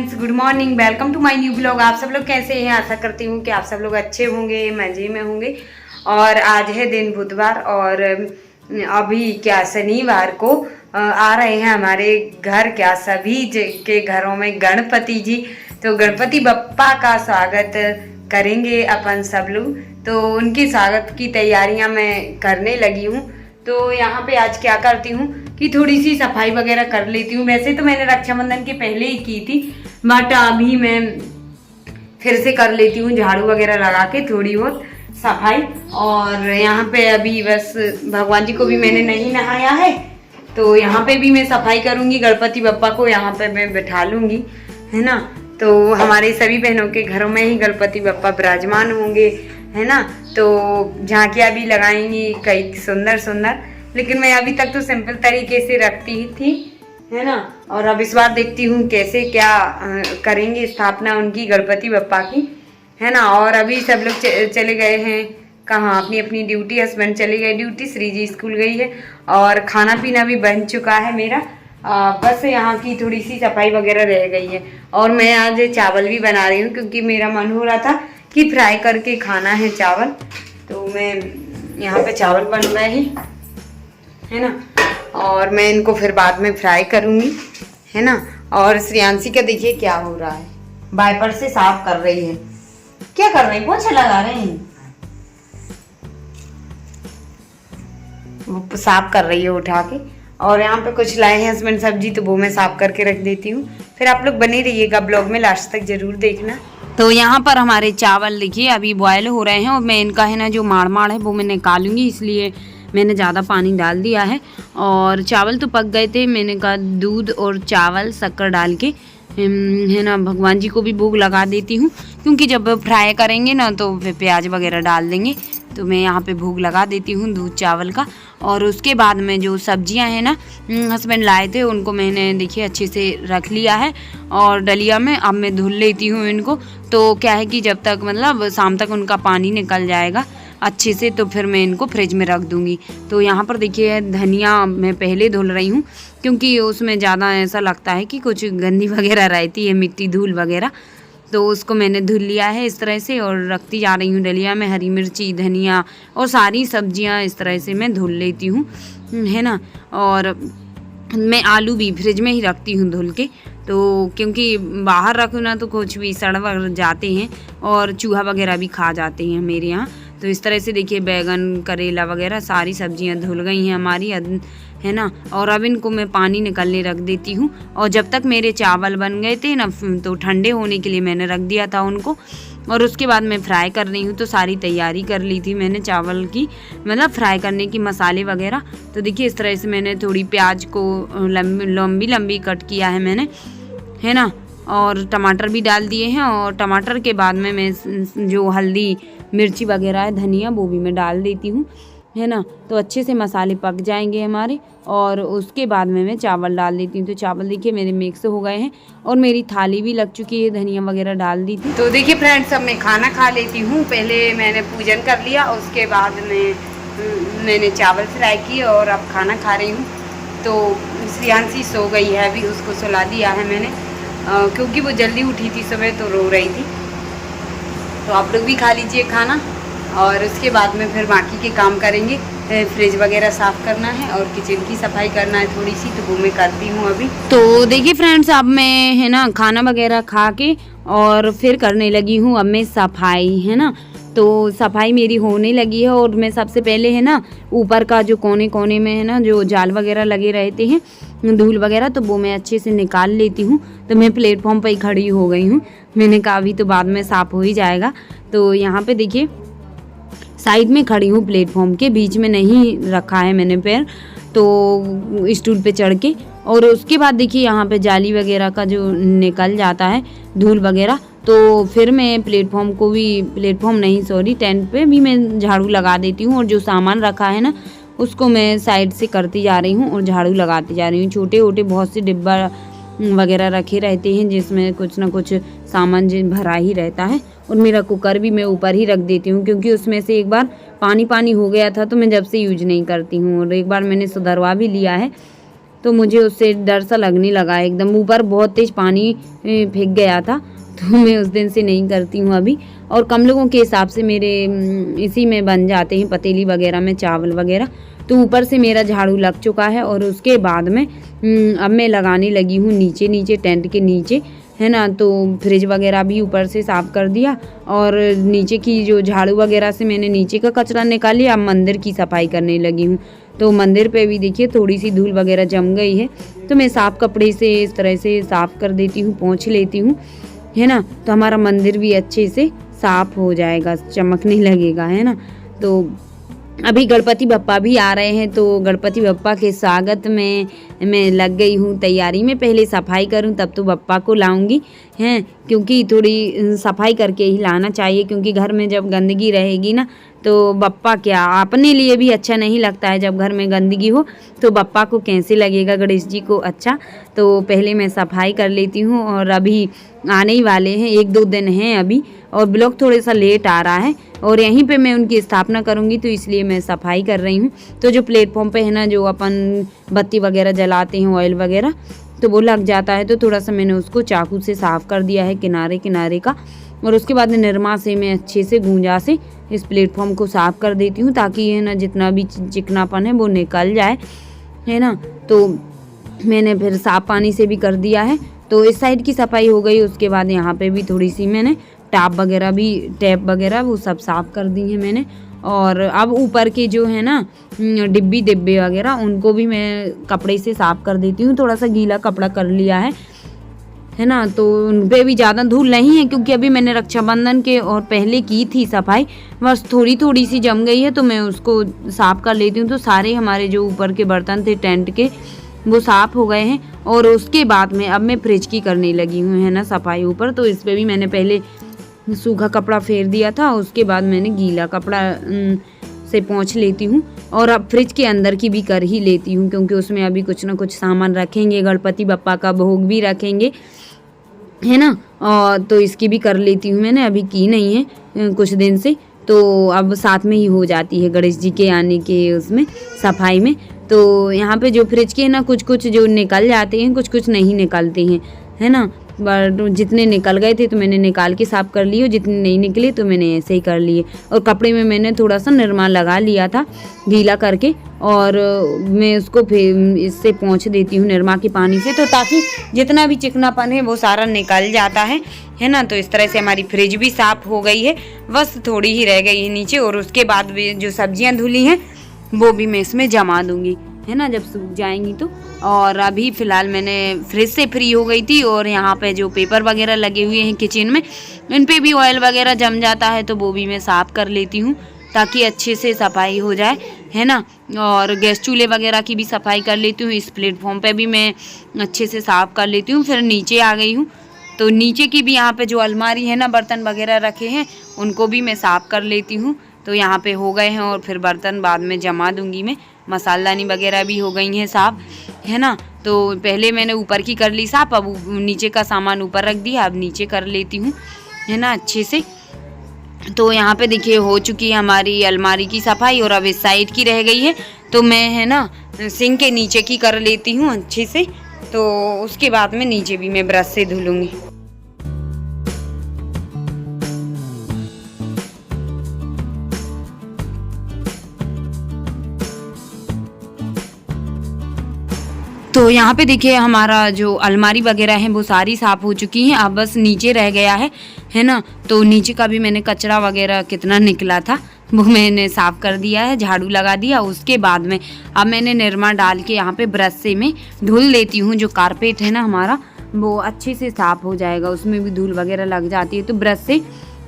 Friends, good morning. Welcome to my new blog. आप सब लोग कैसे हैं? आशा करती हूँ कि आप सब लोग अच्छे होंगे, मज़े में होंगे। और आज है दिन बुधवार और अभी क्या शनिवार को आ रहे हैं हमारे घर, क्या सभी के घरों में गणपति जी। तो गणपति बप्पा का स्वागत करेंगे अपन सब लोग। तो उनके स्वागत की तैयारियां मैं करने लगी हूँ। तो यहाँ पे आज क्या करती हूँ कि थोड़ी सी सफाई वगैरह कर लेती हूँ। वैसे तो मैंने रक्षाबंधन के पहले ही की थी, बट अभी मैं फिर से कर लेती हूँ झाड़ू वगैरह लगा के थोड़ी बहुत सफाई। और यहाँ पे अभी बस भगवान जी को भी मैंने नहीं नहाया है, तो यहाँ पे भी मैं सफाई करूँगी। गणपति बप्पा को यहाँ पे मैं बैठा लूँगी, है ना। तो हमारे सभी बहनों के घरों में ही गणपति बप्पा विराजमान होंगे, है ना। तो झांकियाँ भी लगाएंगी कई सुंदर सुंदर, लेकिन मैं अभी तक तो सिंपल तरीके से रखती ही थी, है ना। और अब इस बार देखती हूँ कैसे क्या करेंगे स्थापना उनकी गणपति बप्पा की, है ना। और अभी सब लोग चले गए हैं कहाँ, अपनी अपनी ड्यूटी। हस्बैंड चले गए ड्यूटी, श्री जी स्कूल गई है और खाना पीना भी बन चुका है मेरा। बस यहाँ की थोड़ी सी सफाई वगैरह रह गई है। और मैं आज चावल भी बना रही हूँ क्योंकि मेरा मन हो रहा था कि फ्राई करके खाना है चावल। तो मैं यहाँ पे चावल बन रहे हैं, है ना। और मैं इनको फिर बाद में फ्राई करूँगी, है ना। और श्रेयांशी का देखिए क्या हो रहा है, वाइपर से साफ कर रही है। क्या कर रही है? पोछा लगा रहे हैं, वो साफ कर रही है उठा के। और यहाँ पे कुछ लाए हैं हस्बैंड सब्जी, तो वो मैं साफ करके रख देती हूँ। फिर आप लोग बने रहिएगा ब्लॉग में, लास्ट तक जरूर देखना। तो यहाँ पर हमारे चावल देखिए अभी बॉयल हो रहे हैं और मैं इनका है ना जो माड़ है वो मैं निकालूंगी, इसलिए मैंने ज़्यादा पानी डाल दिया है। और चावल तो पक गए थे, मैंने कहा दूध और चावल शक्कर डाल के, है ना, भगवान जी को भी भोग लगा देती हूँ। क्योंकि जब फ्राई करेंगे ना तो फिर प्याज वगैरह डाल देंगे, तो मैं यहाँ पे भोग लगा देती हूँ दूध चावल का। और उसके बाद में जो सब्जियां हैं ना हस्बैंड लाए थे, उनको मैंने देखिए अच्छे से रख लिया है और डलिया में। अब मैं धुल लेती हूँ इनको। तो क्या है कि जब तक मतलब शाम तक उनका पानी निकल जाएगा अच्छे से, तो फिर मैं इनको फ्रिज में रख दूँगी। तो यहाँ पर देखिए धनिया मैं पहले धुल रही हूँ क्योंकि उसमें ज़्यादा ऐसा लगता है कि कुछ गंदी वगैरह रहती है, मिट्टी धूल वगैरह। तो उसको मैंने धुल लिया है इस तरह से और रखती जा रही हूँ डलिया में। हरी मिर्ची, धनिया और सारी सब्जियाँ इस तरह से मैं धुल लेती हूँ, है ना। और मैं आलू भी फ्रिज में ही रखती हूँ धुल के, तो क्योंकि बाहर रखो ना तो कुछ भी सड़ वड़ जाते हैं और चूहा वगैरह भी खा जाते हैं मेरे यहाँ। तो इस तरह से देखिए बैगन, करेला वगैरह सारी सब्जियां धुल गई हैं हमारी, है ना। और अब इनको मैं पानी निकलने रख देती हूँ। और जब तक मेरे चावल बन गए थे ना तो ठंडे होने के लिए मैंने रख दिया था उनको। और उसके बाद मैं फ्राई कर रही हूँ, तो सारी तैयारी कर ली थी मैंने चावल की, मतलब फ्राई करने की, मसाले वगैरह। तो देखिए इस तरह से मैंने थोड़ी प्याज को लंबी लंबी कट किया है मैंने, है ना। और टमाटर भी डाल दिए हैं। और टमाटर के बाद में मैं जो हल्दी मिर्ची वगैरह है, धनिया, वो भी मैं डाल देती हूँ, है ना। तो अच्छे से मसाले पक जाएंगे हमारे। और उसके बाद में मैं चावल डाल देती हूँ। तो चावल देखिए मेरे मिक्स हो गए हैं और मेरी थाली भी लग चुकी है, धनिया वगैरह डाल दी थी। तो देखिए फ्रेंड्स, अब मैं खाना खा लेती हूँ। पहले मैंने पूजन कर लिया, उसके बाद मैंने चावल फ्राई किए और अब खाना खा रही हूँ। तो श्रेयांशी सो गई है, अभी उसको सुला दिया है मैंने, क्योंकि वो जल्दी उठी थी सुबह तो रो रही थी। तो आप लोग भी खा लीजिए खाना और उसके बाद में फिर बाकी के काम करेंगे। फ्रिज वगैरह साफ़ करना है और किचन की सफाई करना है थोड़ी सी, तो वो मैं करती हूँ अभी। तो देखिए फ्रेंड्स, अब मैं है ना खाना वगैरह खा के और फिर करने लगी हूँ अब मैं सफाई, है ना। तो सफाई मेरी होने लगी है और मैं सबसे पहले है ना ऊपर का जो कोने कोने में है ना जो जाल वगैरह लगे रहते हैं, धूल वगैरह, तो वो मैं अच्छे से निकाल लेती हूँ। तो मैं प्लेटफॉर्म पर ही खड़ी हो गई हूँ। मैंने कहा अभी तो बाद में साफ़ हो ही जाएगा। तो यहाँ पे देखिए साइड में खड़ी हूँ, प्लेटफॉर्म के बीच में नहीं रखा है मैंने पैर, तो स्टूल पे चढ़ के। और उसके बाद देखिए यहाँ पे जाली वगैरह का जो निकल जाता है धूल वगैरह, तो फिर मैं टेंट पे भी मैं झाड़ू लगा देती हूँ। और जो सामान रखा है ना उसको मैं साइड से करती जा रही हूँ और झाड़ू लगाती जा रही हूँ। छोटे छोटे बहुत से डिब्बा वगैरह रखे रहते हैं जिसमें कुछ ना कुछ सामान भरा ही रहता है। और मेरा कुकर भी मैं ऊपर ही रख देती हूँ क्योंकि उसमें से एक बार पानी हो गया था, तो मैं जब से यूज नहीं करती हूँ। और एक बार मैंने सुधरवा भी लिया है, तो मुझे उससे डर सा लगने लगा है एकदम। ऊपर बहुत तेज पानी फेंक गया था, तो मैं उस दिन से नहीं करती हूँ अभी। और कम लोगों के हिसाब से मेरे इसी में बन जाते हैं, पतीली वगैरह में चावल वगैरह। तो ऊपर से मेरा झाड़ू लग चुका है और उसके बाद में अब मैं लगाने लगी हूँ नीचे नीचे टेंट के नीचे, है ना। तो फ्रिज वगैरह भी ऊपर से साफ़ कर दिया और नीचे की जो झाड़ू वगैरह से मैंने नीचे का कचरा निकाल लिया। अब मंदिर की सफाई करने लगी हूँ। तो मंदिर पे भी देखिए थोड़ी सी धूल वगैरह जम गई है, तो मैं साफ़ कपड़े से इस तरह से साफ़ कर देती हूँ, पोंछ लेती हूँ, है ना। तो हमारा मंदिर भी अच्छे से साफ़ हो जाएगा, चमकने लगेगा, है ना। तो अभी गणपति बप्पा भी आ रहे हैं, तो गणपति बप्पा के स्वागत में मैं लग गई हूँ तैयारी में। पहले सफाई करूँ तब तो बप्पा को लाऊंगी, हैं, क्योंकि थोड़ी सफाई करके ही लाना चाहिए, क्योंकि घर में जब गंदगी रहेगी ना तो बप्पा क्या अपने लिए भी अच्छा नहीं लगता है। जब घर में गंदगी हो तो बप्पा को कैसे लगेगा, गणेश जी को अच्छा। तो पहले मैं सफाई कर लेती हूँ और अभी आने ही वाले हैं, 1-2 दिन हैं अभी, और ब्लॉग थोड़ा सा लेट आ रहा है और यहीं पे मैं उनकी स्थापना करूँगी, तो इसलिए मैं सफाई कर रही हूँ। तो जो प्लेटफॉर्म पे है ना, जो अपन बत्ती वगैरह जलाते हैं, ऑयल वगैरह, तो वो लग जाता है, तो थोड़ा सा मैंने उसको चाकू से साफ़ कर दिया है किनारे किनारे का। और उसके बाद निरमा से मैं अच्छे से गूंजा से इस प्लेटफॉर्म को साफ़ कर देती हूँ, ताकि है ना जितना भी चिकनापन है वो निकल जाए, है ना। तो मैंने फिर साफ़ पानी से भी कर दिया है। तो इस साइड की सफाई हो गई। उसके बाद यहाँ पे भी थोड़ी सी मैंने टैप वगैरह वो सब साफ़ कर दी है मैंने। और अब ऊपर के जो है ना डिब्बे वगैरह, उनको भी मैं कपड़े से साफ़ कर देती हूँ। थोड़ा सा गीला कपड़ा कर लिया है ना। तो उन पर भी ज़्यादा धूल नहीं है, क्योंकि अभी मैंने रक्षाबंधन के और पहले की थी सफाई, बस थोड़ी थोड़ी सी जम गई है, तो मैं उसको साफ़ कर लेती हूँ। तो सारे हमारे जो ऊपर के बर्तन थे टेंट के, वो साफ़ हो गए हैं। और उसके बाद में अब मैं फ्रिज की करने लगी हूँ, है ना, सफाई ऊपर। तो इस पर भी मैंने पहले सूखा कपड़ा फेर दिया था, उसके बाद मैंने गीला कपड़ा से पोंछ लेती हूँ। और अब फ्रिज के अंदर की भी कर ही लेती हूँ, क्योंकि उसमें अभी कुछ ना कुछ सामान रखेंगे, गणपति बप्पा का भोग भी रखेंगे, है ना। और तो इसकी भी कर लेती हूँ। मैंने अभी की नहीं है कुछ दिन से, तो अब साथ में ही हो जाती है गणेश जी के आने के उसमें सफाई में। तो यहाँ पे जो फ्रिज के ना कुछ कुछ जो निकल जाते हैं, कुछ कुछ नहीं निकलते हैं, है ना। बट जितने निकल गए थे तो मैंने निकाल के साफ़ कर लिए, और जितने नहीं निकले तो मैंने ऐसे ही कर लिए। और कपड़े में मैंने थोड़ा सा निरमा लगा लिया था गीला करके, और मैं उसको फिर इससे पोंछ देती हूँ निरमा के पानी से, तो ताकि जितना भी चिकनापन है वो सारा निकल जाता है ना। तो इस तरह से हमारी फ्रिज भी साफ़ हो गई है, बस थोड़ी ही रह गई है नीचे। और उसके बाद भी जो सब्जियाँ धुली हैं वो भी मैं इसमें जमा दूँगी, है ना, जब सूख जाएंगी तो। और अभी फ़िलहाल मैंने फ्रिज से फ्री हो गई थी, और यहाँ पे जो पेपर वगैरह लगे हुए हैं किचन में, इन पे भी ऑयल वगैरह जम जाता है, तो वो भी मैं साफ़ कर लेती हूँ, ताकि अच्छे से सफाई हो जाए, है ना। और गैस चूल्हे वगैरह की भी सफाई कर लेती हूँ। इस प्लेटफॉर्म पे भी मैं अच्छे से साफ़ कर लेती हूँ। फिर नीचे आ गई हूँ, तो नीचे की भी यहाँ पे जो अलमारी है ना, बर्तन वगैरह रखे हैं, उनको भी मैं साफ़ कर लेती हूँ। तो यहाँ पे हो गए हैं, और फिर बर्तन बाद में जमा दूँगी मैं। मसालदानी वगैरह भी हो गई हैं साफ़, है ना। तो पहले मैंने ऊपर की कर ली साफ़, अब नीचे का सामान ऊपर रख दिया, अब नीचे कर लेती हूँ, है ना, अच्छे से। तो यहाँ पे देखिए हो चुकी है हमारी अलमारी की सफाई, और अब इस साइड की रह गई है, तो मैं, है ना, सिंक के नीचे की कर लेती हूँ अच्छे से। तो उसके बाद में नीचे भी मैं ब्रश से धुलूँगी। तो यहाँ पे देखिए हमारा जो अलमारी वगैरह है वो सारी साफ़ हो चुकी हैं, अब बस नीचे रह गया है ना। तो नीचे का भी मैंने कचरा वगैरह कितना निकला था वो मैंने साफ़ कर दिया है, झाड़ू लगा दिया। उसके बाद में अब मैंने निरमा डाल के यहाँ पे ब्रश से मैं धुल लेती हूँ। जो कारपेट है ना हमारा, वो अच्छे से साफ़ हो जाएगा, उसमें भी धूल वगैरह लग जाती है। तो ब्रश से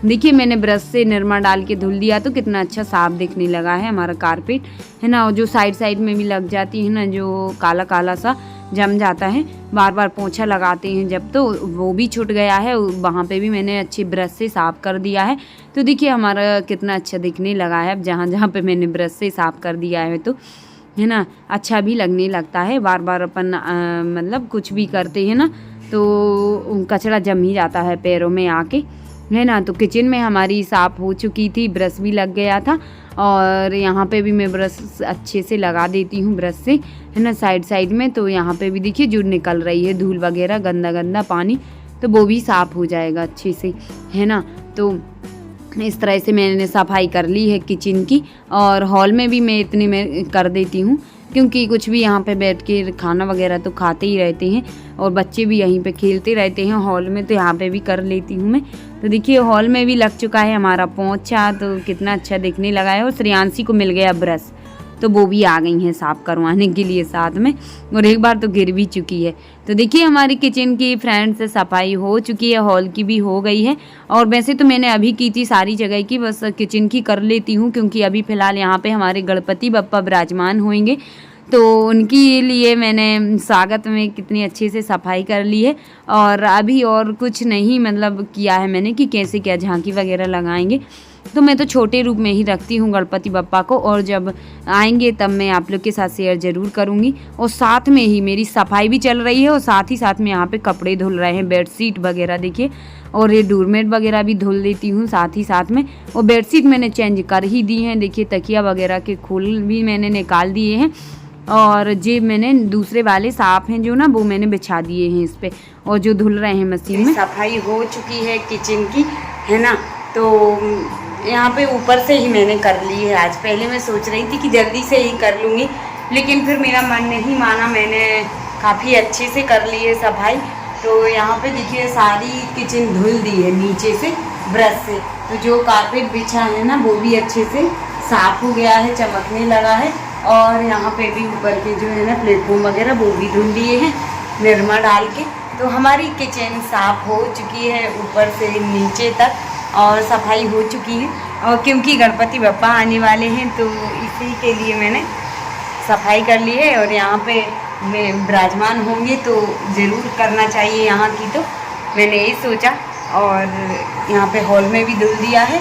देखिए मैंने ब्रश से निरमा डाल के धुल दिया, तो कितना अच्छा साफ़ दिखने लगा है हमारा कारपेट, है ना। और जो साइड में भी लग जाती है ना, जो काला काला सा जम जाता है, बार बार पोंछा लगाते हैं जब, तो वो भी छूट गया है। वहाँ पे भी मैंने अच्छी ब्रश से साफ़ कर दिया है। तो देखिए हमारा कितना अच्छा दिखने लगा है अब जहाँ जहाँ पे मैंने ब्रश से साफ़ कर दिया है, तो है ना, अच्छा भी लगने लगता है। बार बार अपन मतलब कुछ भी करते हैं ना, तो कचरा जम ही जाता है पैरों में आके, है ना। तो किचन में हमारी साफ़ हो चुकी थी, ब्रश भी लग गया था, और यहाँ पे भी मैं ब्रश अच्छे से लगा देती हूँ ब्रश से, है ना, साइड साइड में। तो यहाँ पे भी देखिए जो निकल रही है धूल वगैरह, गंदा गंदा पानी, तो वो भी साफ़ हो जाएगा अच्छे से, है ना। तो इस तरह से मैंने सफाई कर ली है किचन की। और हॉल में भी मैं इतने में कर देती हूँ, क्योंकि कुछ भी यहाँ पे बैठ के खाना वगैरह तो खाते ही रहते हैं और बच्चे भी यहीं पे खेलते रहते हैं हॉल में, तो यहाँ पे भी कर लेती हूँ मैं। तो देखिए हॉल में भी लग चुका है हमारा पोंछा, तो कितना अच्छा दिखने लगा है। और श्रेयांशी को मिल गया ब्रश, तो वो भी आ गई हैं साफ़ करवाने के लिए साथ में, और एक बार तो गिर भी चुकी है। तो देखिए हमारी किचन की फ्रेंड से सफाई हो चुकी है, हॉल की भी हो गई है। और वैसे तो मैंने अभी की थी सारी जगह की, बस किचन की कर लेती हूँ, क्योंकि अभी फ़िलहाल यहाँ पे हमारे गणपति बप्पा विराजमान होंगे, तो उनके लिए मैंने स्वागत में कितनी अच्छे से सफाई कर ली है। और अभी और कुछ नहीं मतलब किया है मैंने कि कैसे क्या झांकी वगैरह लगाएंगे, तो मैं तो छोटे रूप में ही रखती हूँ गणपति बप्पा को, और जब आएंगे तब मैं आप लोग के साथ शेयर ज़रूर करूँगी। और साथ में ही मेरी सफाई भी चल रही है, और साथ ही साथ में यहाँ पे कपड़े धुल रहे हैं, बेडशीट वगैरह देखिए, और ये डोरमेट वगैरह भी धुल देती हूँ साथ ही साथ में। और बेडशीट मैंने चेंज कर ही दी हैं, देखिए तकिया वगैरह के खोल भी मैंने निकाल दिए हैं, और जे मैंने दूसरे वाले साफ हैं जो ना, वो मैंने बिछा दिए हैं इस पे, और जो धुल रहे हैं मशीन में। सफाई हो चुकी है किचन की, है ना। तो यहाँ पे ऊपर से ही मैंने कर ली है आज। पहले मैं सोच रही थी कि जल्दी से ही कर लूँगी, लेकिन फिर मेरा मन नहीं माना, मैंने काफ़ी अच्छे से कर ली है सफाई। तो यहाँ पे देखिए सारी किचन धुल दी है नीचे से ब्रश से, तो जो कारपेट बिछा है ना वो भी अच्छे से साफ़ हो गया है, चमकने लगा है। और यहाँ पे भी ऊपर के जो है ना प्लेटफॉर्म वगैरह वो भी धुल दिए हैं निरमा डाल के। तो हमारी किचन साफ़ हो चुकी है ऊपर से नीचे तक, और सफाई हो चुकी है। और क्योंकि गणपति बप्पा आने वाले हैं तो इसी के लिए मैंने सफाई कर ली है। और यहाँ पे मैं विराजमान होंगे तो ज़रूर करना चाहिए यहाँ की, तो मैंने यही सोचा। और यहाँ पे हॉल में भी धुल दिया है,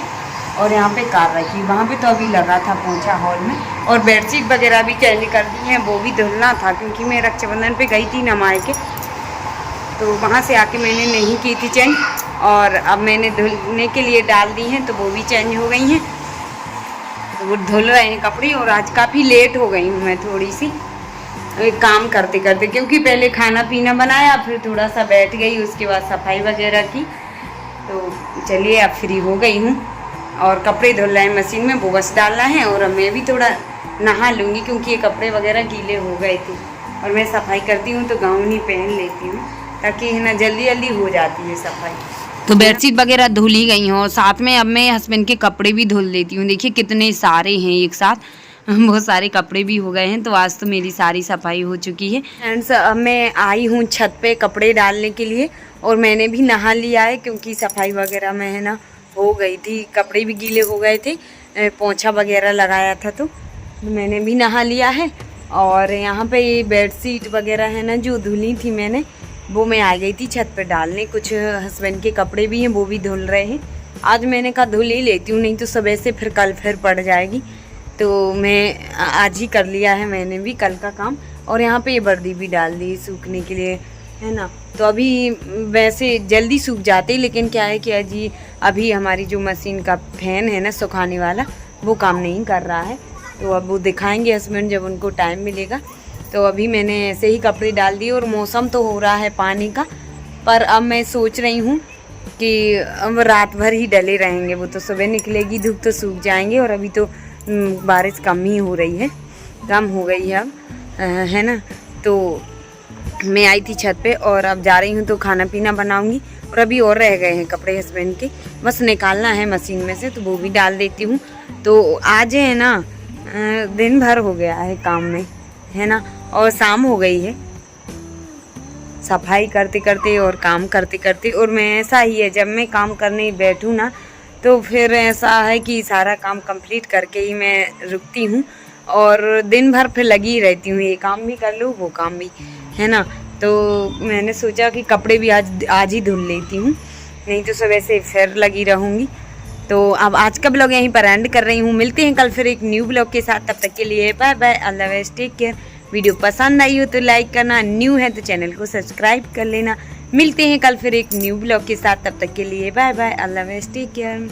और यहाँ पे कार रखी, वहाँ पे तो अभी लगा था पोंछा हॉल में। और बेडशीट वगैरह भी चेंज कर दी हैं, वो भी धुलना था, क्योंकि मैं रक्षाबंधन पे गई थी नमाए के, तो वहाँ से आके मैंने नहीं की थी चेंज। और अब मैंने धुलने के लिए डाल दी हैं, तो वो भी चेंज हो गई हैं। तो वो धुल रहे हैं कपड़े। और आज काफ़ी लेट हो गई हूँ मैं थोड़ी सी काम करते करते, क्योंकि पहले खाना पीना बनाया, फिर थोड़ा सा बैठ गई, उसके बाद सफाई वगैरह की। तो चलिए अब फ्री हो गई हूँ, और कपड़े धुल रहे हैं मशीन में, वो बस डालना है। और अब मैं भी थोड़ा नहा लूँगी, क्योंकि ये कपड़े वगैरह गीले हो गए थे। और मैं सफाई करती हूँ तो गाउन ही पहन लेती हूँ, ताकि है ना जल्दी जल्दी हो जाती है सफाई। तो बेडशीट वगैरह धुल ही गई हैं, और साथ में अब मैं हस्बैंड के कपड़े भी धुल देती हूँ। देखिए कितने सारे हैं एक साथ, बहुत सारे कपड़े भी हो गए हैं। तो आज तो मेरी सारी सफाई हो चुकी है। फ्रेंड्स अब मैं आई हूँ छत पे कपड़े डालने के लिए, और मैंने भी नहा लिया है, क्योंकि सफाई वगैरह में है ना हो गई थी, कपड़े भी गीले हो गए थे, पोंछा वगैरह लगाया था, तो मैंने भी नहा लिया है। और यहाँ पे ये बेडशीट वगैरह है ना जो धुली थी मैंने, वो मैं आ गई थी छत पे डालने। कुछ हस्बैंड के कपड़े भी हैं, वो भी धुल रहे हैं। आज मैंने कहा धुल ही लेती हूँ, नहीं तो सुबह से फिर कल फिर पड़ जाएगी, तो मैं आज ही कर लिया है मैंने भी कल का काम। और यहाँ पे ये वर्दी भी डाल दी सूखने के लिए, है ना। तो अभी वैसे जल्दी सूख जाते, लेकिन क्या है कि अभी हमारी जो मशीन का फैन है ना सुखाने वाला, वो काम नहीं कर रहा है। तो अब वो दिखाएंगे हस्बैंड जब उनको टाइम मिलेगा। तो अभी मैंने ऐसे ही कपड़े डाल दिए, और मौसम तो हो रहा है पानी का, पर अब मैं सोच रही हूँ कि अब रात भर ही डले रहेंगे। वो तो सुबह निकलेगी धूप तो सूख जाएंगे, और अभी तो बारिश कम ही हो रही है, कम हो गई है अब, है ना। तो मैं आई थी छत पे, और अब जा रही हूँ तो खाना पीना बनाऊँगी। और अभी और रह गए हैं कपड़े हस्बैंड के, बस निकालना है मशीन में से, तो वो भी डाल देती हूँ। तो आज है ना दिन भर हो गया है काम में, है ना, और शाम हो गई है सफाई करते करते और काम करते करते। और मैं ऐसा ही है, जब मैं काम करने बैठूँ ना, तो फिर ऐसा है कि सारा काम कंप्लीट करके ही मैं रुकती हूँ, और दिन भर फिर लगी रहती हूँ, ये काम भी कर लूँ वो काम भी, है ना। तो मैंने सोचा कि कपड़े भी आज ही धुल लेती हूँ, नहीं तो सुबह से फिर लगी रहूँगी। तो अब आज का ब्लॉग यहीं पर एंड कर रही हूँ। मिलते हैं कल फिर एक न्यू ब्लॉग के साथ, तब तक के लिए बाय बाय, अल्लाह हाफ़िज़, टेक केयर। वीडियो पसंद आई हो तो लाइक करना, न्यू है तो चैनल को सब्सक्राइब कर लेना। मिलते हैं कल फिर एक न्यू ब्लॉग के साथ, तब तक के लिए बाय बाय, अल्लाह हाफ़िज़, टेक केयर।